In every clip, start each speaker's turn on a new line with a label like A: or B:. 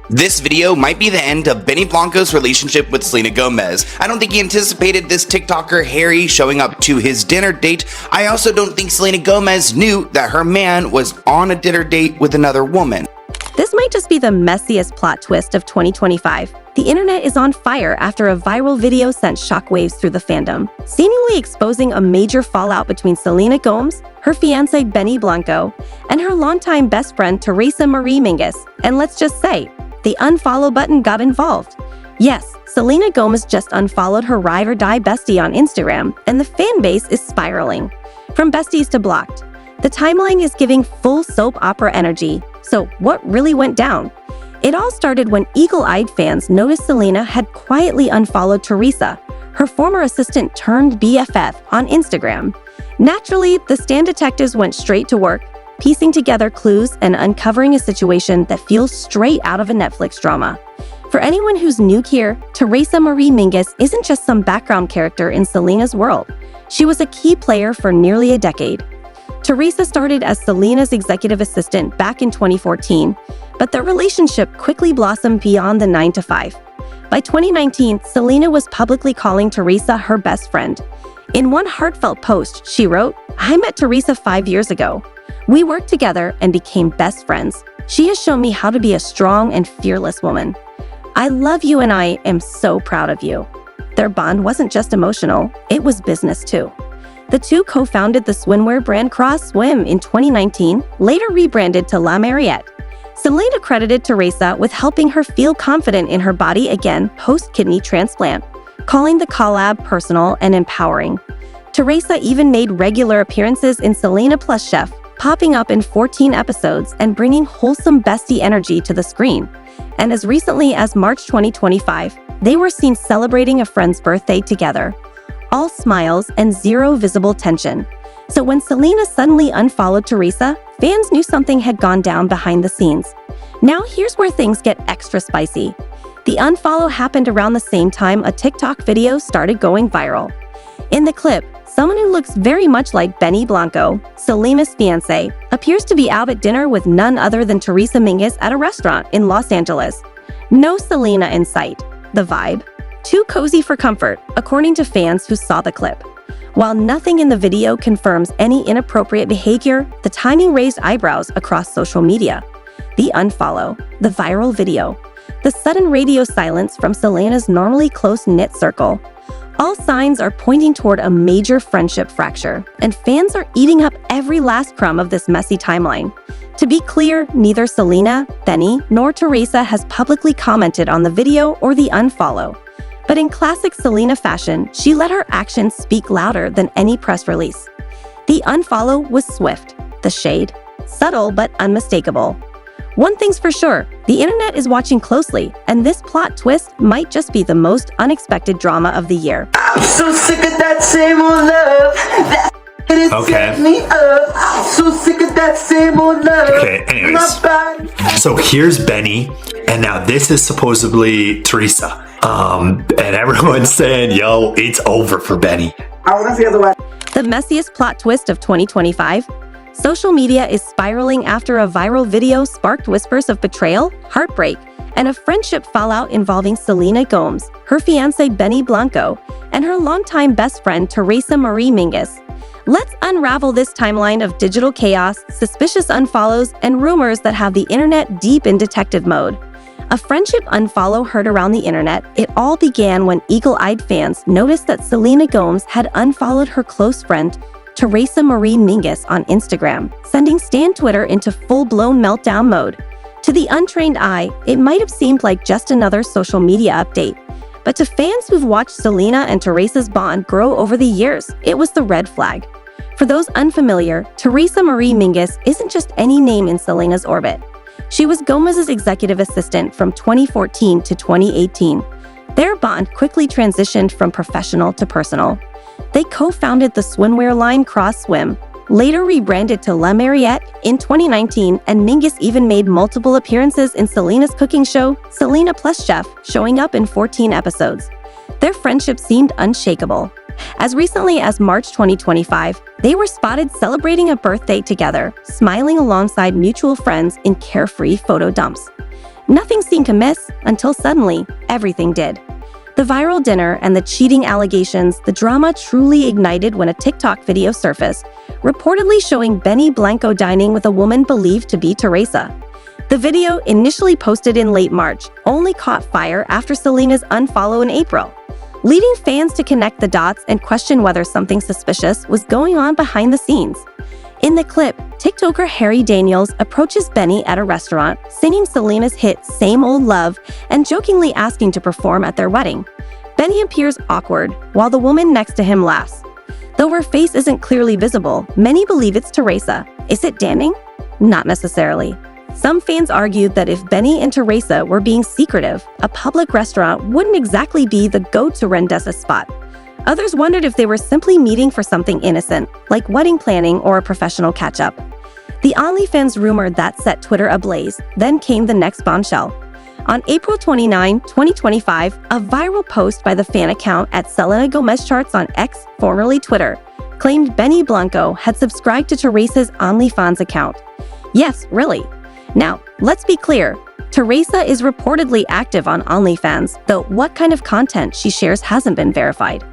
A: This video might be the end of Benny Blanco's relationship with Selena Gomez. I don't think he anticipated this TikToker Harry showing up to his dinner date. I also don't think Selena Gomez knew that her man was on a dinner date with another woman.
B: This might just be the messiest plot twist of 2025. The internet is on fire after a viral video sent shockwaves through the fandom, seemingly exposing a major fallout between Selena Gomez, her fiancé Benny Blanco, and her longtime best friend Theresa Marie Mingus. And let's just say, the unfollow button got involved. Yes, Selena Gomez just unfollowed her ride or die bestie on Instagram, and the fan base is spiraling. From besties to blocked, the timeline is giving full soap opera energy. So what really went down? It all started when eagle-eyed fans noticed Selena had quietly unfollowed Teresa, her former assistant turned BFF, on Instagram. Naturally, the Stan detectives went straight to work, piecing together clues and uncovering a situation that feels straight out of a Netflix drama. For anyone who's new here, Teresa Marie Mingus isn't just some background character in Selena's world. She was a key player for nearly a decade. Teresa started as Selena's executive assistant back in 2014, but their relationship quickly blossomed beyond the 9-to-5. By 2019, Selena was publicly calling Teresa her best friend. In one heartfelt post, she wrote, "I met Teresa 5 years ago. We worked together and became best friends. She has shown me how to be a strong and fearless woman. I love you and I am so proud of you." Their bond wasn't just emotional, it was business too. The two co-founded the swimwear brand Cross Swim in 2019, later rebranded to La Mariette. Selena credited Teresa with helping her feel confident in her body again post-kidney transplant, calling the collab personal and empowering. Teresa even made regular appearances in Selena Plus Chef, popping up in 14 episodes and bringing wholesome bestie energy to the screen. And as recently as March 2025, they were seen celebrating a friend's birthday together. All smiles and zero visible tension. So when Selena suddenly unfollowed Teresa, fans knew something had gone down behind the scenes. Now here's where things get extra spicy. The unfollow happened around the same time a TikTok video started going viral. In the clip, someone who looks very much like Benny Blanco, Selena's fiancé, appears to be out at dinner with none other than Teresa Mingus at a restaurant in Los Angeles. No Selena in sight. The vibe? Too cozy for comfort, according to fans who saw the clip. While nothing in the video confirms any inappropriate behavior, the timing raised eyebrows across social media. The unfollow, the viral video, the sudden radio silence from Selena's normally close-knit circle. All signs are pointing toward a major friendship fracture, and fans are eating up every last crumb of this messy timeline. To be clear, neither Selena, Benny, nor Teresa has publicly commented on the video or the unfollow. But in classic Selena fashion, she let her actions speak louder than any press release. The unfollow was swift, the shade, subtle but unmistakable. One thing's for sure, the internet is watching closely, and this plot twist might just be the most unexpected drama of the year.
C: I'm so sick of that same old love.
D: Okay.
C: Me up. I'm so sick of that same old love.
D: Okay, anyways. So here's Benny, and now this is supposedly Teresa. And everyone's saying, yo, it's over for Benny.
B: The messiest plot twist of 2025? Social media is spiraling after a viral video sparked whispers of betrayal, heartbreak, and a friendship fallout involving Selena Gomez, her fiancé Benny Blanco, and her longtime best friend Theresa Marie Mingus. Let's unravel this timeline of digital chaos, suspicious unfollows, and rumors that have the internet deep in detective mode. A friendship unfollow heard around the internet. It all began when eagle-eyed fans noticed that Selena Gomez had unfollowed her close friend, Teresa Marie Mingus, on Instagram, sending Stan Twitter into full-blown meltdown mode. To the untrained eye, it might have seemed like just another social media update. But to fans who've watched Selena and Teresa's bond grow over the years, it was the red flag. For those unfamiliar, Teresa Marie Mingus isn't just any name in Selena's orbit. She was Gomez's executive assistant from 2014 to 2018. Their bond quickly transitioned from professional to personal. They co-founded the swimwear line Cross Swim, later rebranded to La Mariette in 2019, and Mingus even made multiple appearances in Selena's cooking show, Selena Plus Chef, showing up in 14 episodes. Their friendship seemed unshakable. As recently as March 2025, they were spotted celebrating a birthday together, smiling alongside mutual friends in carefree photo dumps. Nothing seemed amiss until suddenly, everything did. The viral dinner and the cheating allegations, the drama truly ignited when a TikTok video surfaced, reportedly showing Benny Blanco dining with a woman believed to be Teresa. The video, initially posted in late March, only caught fire after Selena's unfollow in April, leading fans to connect the dots and question whether something suspicious was going on behind the scenes. In the clip, TikToker Harry Daniels approaches Benny at a restaurant, singing Selena's hit Same Old Love and jokingly asking to perform at their wedding. Benny appears awkward, while the woman next to him laughs. Though her face isn't clearly visible, many believe it's Teresa. Is it damning? Not necessarily. Some fans argued that if Benny and Teresa were being secretive, a public restaurant wouldn't exactly be the go-to rendezvous spot. Others wondered if they were simply meeting for something innocent, like wedding planning or a professional catch-up. The OnlyFans rumor that set Twitter ablaze, then came the next bombshell. On April 29, 2025, a viral post by the fan account at Selena Gomez Charts on X, formerly Twitter, claimed Benny Blanco had subscribed to Teresa's OnlyFans account. Yes, really. Now, let's be clear. Teresa is reportedly active on OnlyFans, though what kind of content she shares hasn't been verified.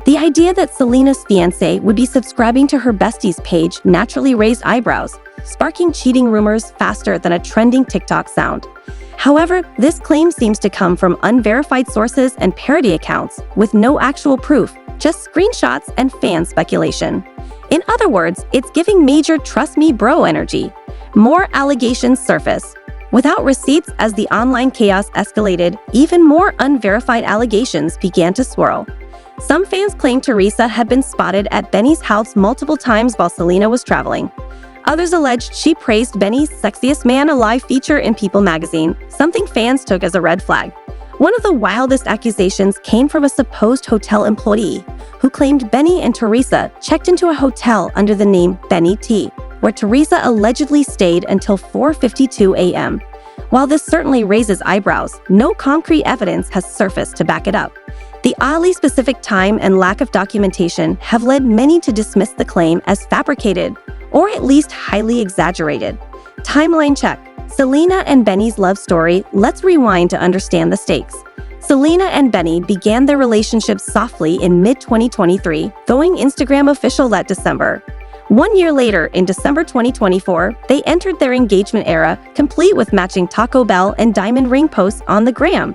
B: The idea that Selena's fiancé would be subscribing to her Bestie's page naturally raised eyebrows, sparking cheating rumors faster than a trending TikTok sound. However, this claim seems to come from unverified sources and parody accounts with no actual proof, just screenshots and fan speculation. In other words, it's giving major trust me bro energy. More allegations surface. Without receipts, as the online chaos escalated, even more unverified allegations began to swirl. Some fans claim Teresa had been spotted at Benny's house multiple times while Selena was traveling. Others alleged she praised Benny's Sexiest Man Alive feature in People magazine, something fans took as a red flag. One of the wildest accusations came from a supposed hotel employee who claimed Benny and Teresa checked into a hotel under the name Benny T, where Teresa allegedly stayed until 4:52 a.m. While this certainly raises eyebrows, no concrete evidence has surfaced to back it up. The oddly specific time and lack of documentation have led many to dismiss the claim as fabricated, or at least highly exaggerated. Timeline check. Selena and Benny's love story. Let's rewind to understand the stakes. Selena and Benny began their relationship softly in mid-2023, going Instagram official that December. 1 year later, in December 2024, they entered their engagement era, complete with matching Taco Bell and diamond ring posts on the gram.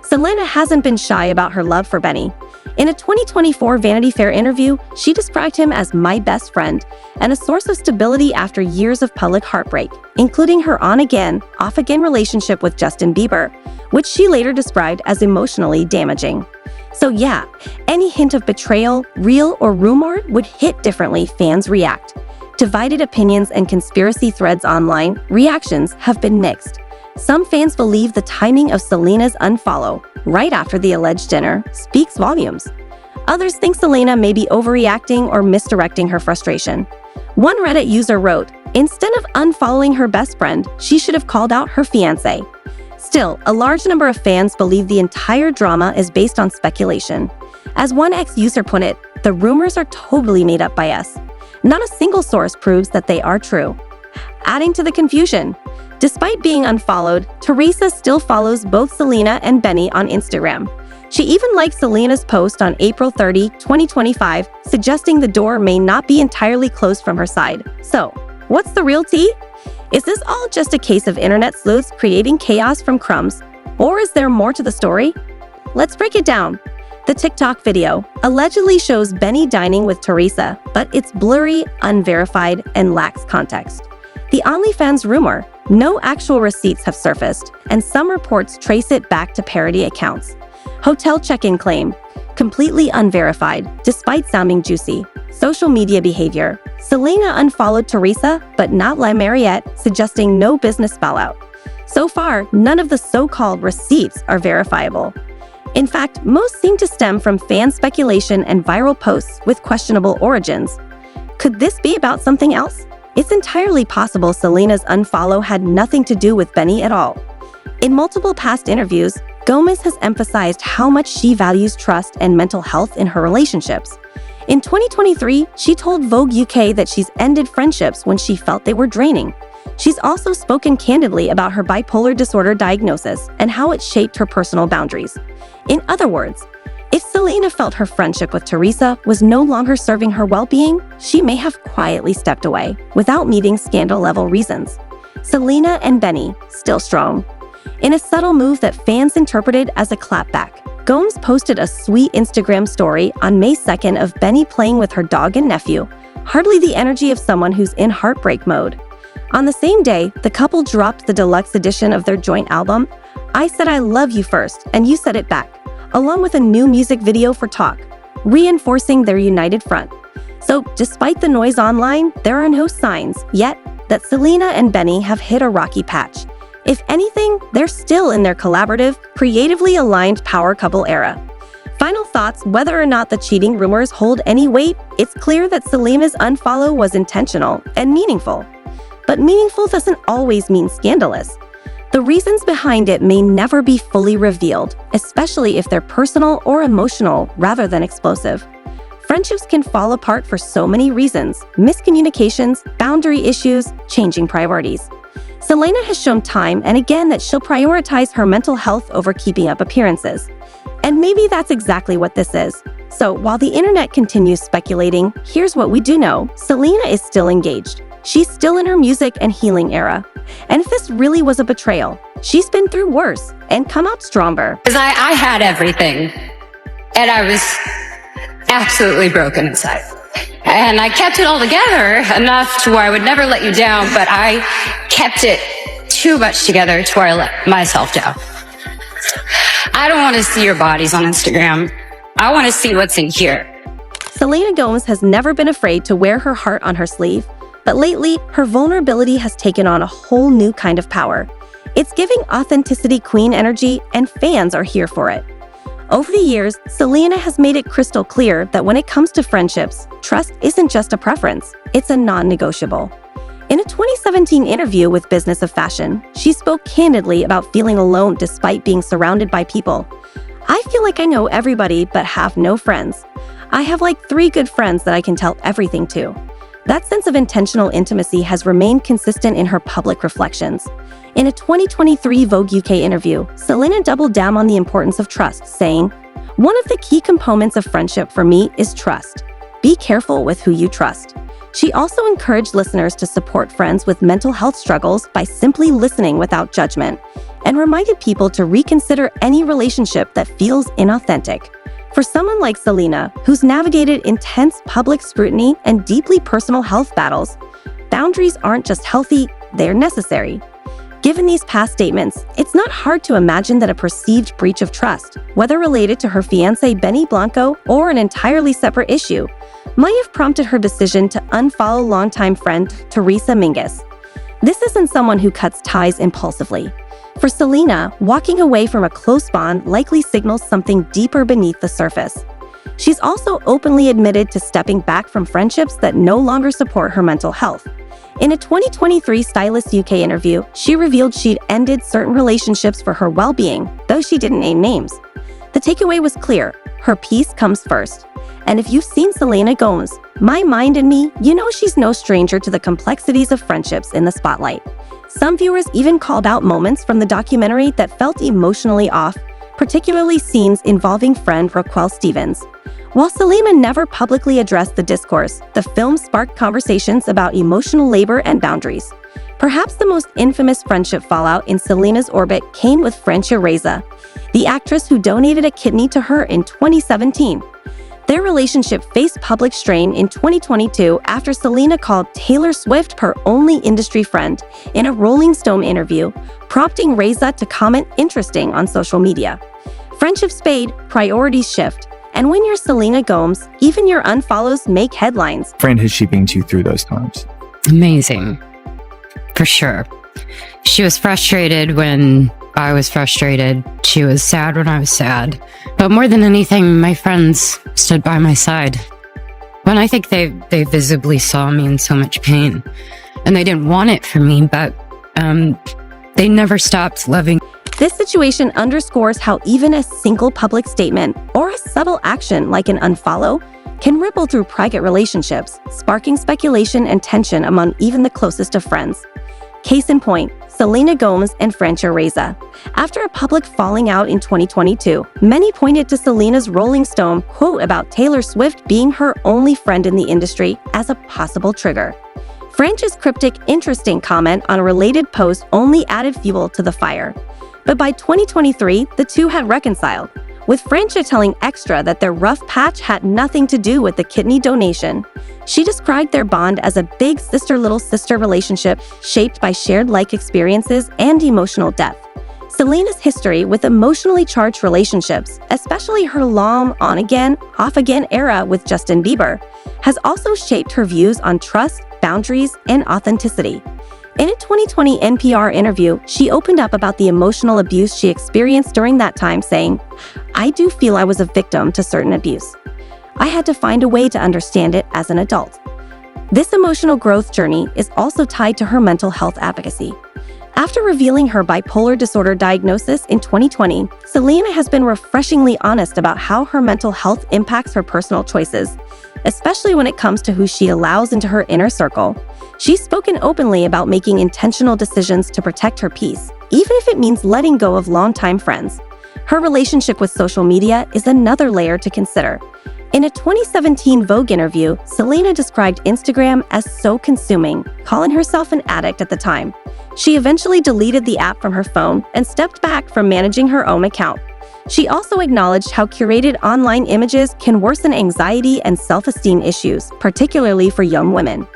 B: Selena hasn't been shy about her love for Benny. In a 2024 Vanity Fair interview, she described him as my best friend and a source of stability after years of public heartbreak, including her on-again, off-again relationship with Justin Bieber, which she later described as emotionally damaging. So yeah, any hint of betrayal, real or rumored, would hit differently. Fans react. Divided opinions and conspiracy threads online, reactions have been mixed. Some fans believe the timing of Selena's unfollow, right after the alleged dinner, speaks volumes. Others think Selena may be overreacting or misdirecting her frustration. One Reddit user wrote, "Instead of unfollowing her best friend, she should have called out her fiancé." Still, a large number of fans believe the entire drama is based on speculation. As one ex-user put it, "The rumors are totally made up by us. Not a single source proves that they are true." Adding to the confusion, despite being unfollowed, Teresa still follows both Selena and Benny on Instagram. She even liked Selena's post on April 30, 2025, suggesting the door may not be entirely closed from her side. So, what's the real tea? Is this all just a case of internet sleuths creating chaos from crumbs? Or is there more to the story? Let's break it down. The TikTok video allegedly shows Benny dining with Teresa, but it's blurry, unverified, and lacks context. The OnlyFans rumor, no actual receipts have surfaced, and some reports trace it back to parody accounts. Hotel check-in claim, completely unverified, despite sounding juicy. Social media behavior, Selena unfollowed Teresa, but not La Mariette, suggesting no business fallout. So far, none of the so-called receipts are verifiable. In fact, most seem to stem from fan speculation and viral posts with questionable origins. Could this be about something else? It's entirely possible Selena's unfollow had nothing to do with Benny at all. In multiple past interviews, Gomez has emphasized how much she values trust and mental health in her relationships. In 2023, she told Vogue UK that she's ended friendships when she felt they were draining. She's also spoken candidly about her bipolar disorder diagnosis and how it shaped her personal boundaries. In other words, if Selena felt her friendship with Teresa was no longer serving her well-being, she may have quietly stepped away without meeting scandal-level reasons. Selena and Benny, still strong. In a subtle move that fans interpreted as a clapback, Gomez posted a sweet Instagram story on May 2nd of Benny playing with her dog and nephew, hardly the energy of someone who's in heartbreak mode. On the same day, the couple dropped the deluxe edition of their joint album, I Said I Love You First and You Said It Back, along with a new music video for Talk, reinforcing their united front. So, despite the noise online, there are no signs yet that Selena and Benny have hit a rocky patch. If anything, they're still in their collaborative, creatively aligned power couple era. Final thoughts: whether or not the cheating rumors hold any weight, it's clear that Selena's unfollow was intentional and meaningful. But meaningful doesn't always mean scandalous. The reasons behind it may never be fully revealed, especially if they're personal or emotional rather than explosive. Friendships can fall apart for so many reasons: miscommunications, boundary issues, changing priorities. Selena has shown time and again that she'll prioritize her mental health over keeping up appearances. And maybe that's exactly what this is. So while the internet continues speculating, here's what we do know: Selena is still engaged. She's still in her music and healing era. And if this really was a betrayal, she's been through worse and come out stronger.
E: Because I had everything, and I was absolutely broken inside. And I kept it all together enough to where I would never let you down, but I kept it too much together to where I let myself down. I don't want to see your bodies on Instagram. I want to see what's in here.
B: Selena Gomez has never been afraid to wear her heart on her sleeve, but lately, her vulnerability has taken on a whole new kind of power. It's giving authenticity queen energy, and fans are here for it. Over the years, Selena has made it crystal clear that when it comes to friendships, trust isn't just a preference, it's a non-negotiable. In a 2017 interview with Business of Fashion, she spoke candidly about feeling alone despite being surrounded by people. I feel like I know everybody but have no friends. I have like 3 good friends that I can tell everything to. That sense of intentional intimacy has remained consistent in her public reflections. In a 2023 Vogue UK interview, Selena doubled down on the importance of trust, saying, "One of the key components of friendship for me is trust. Be careful with who you trust." She also encouraged listeners to support friends with mental health struggles by simply listening without judgment, and reminded people to reconsider any relationship that feels inauthentic. For someone like Selena, who's navigated intense public scrutiny and deeply personal health battles, boundaries aren't just healthy, they're necessary. Given these past statements, it's not hard to imagine that a perceived breach of trust, whether related to her fiancé Benny Blanco or an entirely separate issue, might have prompted her decision to unfollow longtime friend Teresa Mingus. This isn't someone who cuts ties impulsively. For Selena, walking away from a close bond likely signals something deeper beneath the surface. She's also openly admitted to stepping back from friendships that no longer support her mental health. In a 2023 Stylist UK interview, she revealed she'd ended certain relationships for her well-being, though she didn't name names. The takeaway was clear: her peace comes first. And if you've seen Selena Gomez, My Mind and Me, you know she's no stranger to the complexities of friendships in the spotlight. Some viewers even called out moments from the documentary that felt emotionally off, particularly scenes involving friend Raquel Stevens. While Selena never publicly addressed the discourse, the film sparked conversations about emotional labor and boundaries. Perhaps the most infamous friendship fallout in Selena's orbit came with Francia Reza, the actress who donated a kidney to her in 2017. Their relationship faced public strain in 2022 after Selena called Taylor Swift her only industry friend in a Rolling Stone interview, prompting Reza to comment interesting on social media. Friendships fade, priorities shift, and when you're Selena Gomez, even your unfollows make headlines.
F: Friend has she been to you through those times?
E: Amazing. For sure. She was frustrated when I was frustrated. She was sad when I was sad. But more than anything, my friends stood by my side. When I think they visibly saw me in so much pain. And they didn't want it for me, but they never stopped loving.
B: This situation underscores how even a single public statement or a subtle action like an unfollow can ripple through private relationships, sparking speculation and tension among even the closest of friends. Case in point, Selena Gomez and Teresa. After a public falling out in 2022, many pointed to Selena's Rolling Stone quote about Taylor Swift being her only friend in the industry as a possible trigger. French's cryptic, interesting comment on a related post only added fuel to the fire. But by 2023, the two had reconciled, with Francia telling Extra that their rough patch had nothing to do with the kidney donation. She described their bond as a big sister-little sister relationship shaped by shared life experiences and emotional depth. Selena's history with emotionally charged relationships, especially her long on-again, off-again era with Justin Bieber, has also shaped her views on trust, boundaries, and authenticity. In a 2020 NPR interview, she opened up about the emotional abuse she experienced during that time, saying, "I do feel I was a victim to certain abuse. I had to find a way to understand it as an adult." This emotional growth journey is also tied to her mental health advocacy. After revealing her bipolar disorder diagnosis in 2020, Selena has been refreshingly honest about how her mental health impacts her personal choices, especially when it comes to who she allows into her inner circle. She's spoken openly about making intentional decisions to protect her peace, even if it means letting go of longtime friends. Her relationship with social media is another layer to consider. In a 2017 Vogue interview, Selena described Instagram as so consuming, calling herself an addict at the time. She eventually deleted the app from her phone and stepped back from managing her own account. She also acknowledged how curated online images can worsen anxiety and self-esteem issues, particularly for young women.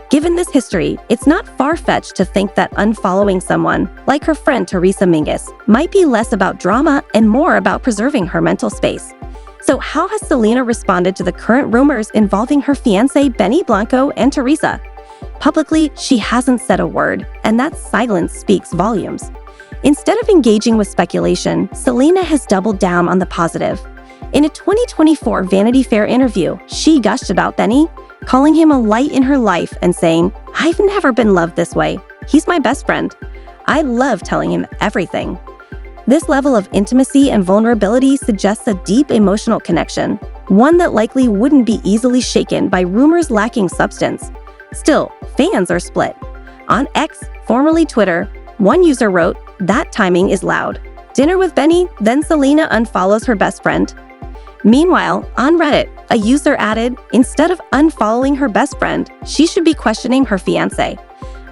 B: Given this history, it's not far-fetched to think that unfollowing someone, like her friend Teresa Mingus, might be less about drama and more about preserving her mental space. So how has Selena responded to the current rumors involving her fiancé Benny Blanco and Teresa? Publicly, she hasn't said a word, and that silence speaks volumes. Instead of engaging with speculation, Selena has doubled down on the positive. In a 2024 Vanity Fair interview, she gushed about Benny, calling him a light in her life and saying, "I've never been loved this way. He's my best friend. I love telling him everything." This level of intimacy and vulnerability suggests a deep emotional connection, one that likely wouldn't be easily shaken by rumors lacking substance. Still, fans are split. On X, formerly Twitter, one user wrote, "That timing is loud. Dinner with Benny, then Selena unfollows her best friend." Meanwhile, on Reddit, a user added, "Instead of unfollowing her best friend, she should be questioning her fiancé."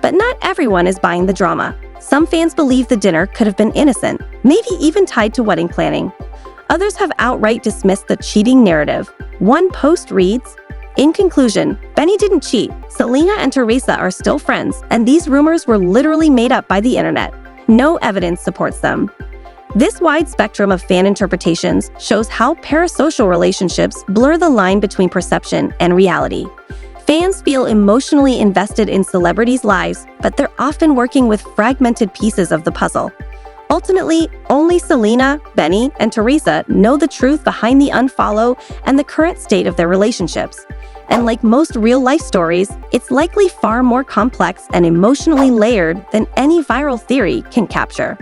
B: But not everyone is buying the drama. Some fans believe the dinner could have been innocent, maybe even tied to wedding planning. Others have outright dismissed the cheating narrative. One post reads, "In conclusion, Benny didn't cheat. Selena and Teresa are still friends, and these rumors were literally made up by the internet. No evidence supports them." This wide spectrum of fan interpretations shows how parasocial relationships blur the line between perception and reality. Fans feel emotionally invested in celebrities' lives, but they're often working with fragmented pieces of the puzzle. Ultimately, only Selena, Benny, and Teresa know the truth behind the unfollow and the current state of their relationships. And like most real-life stories, it's likely far more complex and emotionally layered than any viral theory can capture.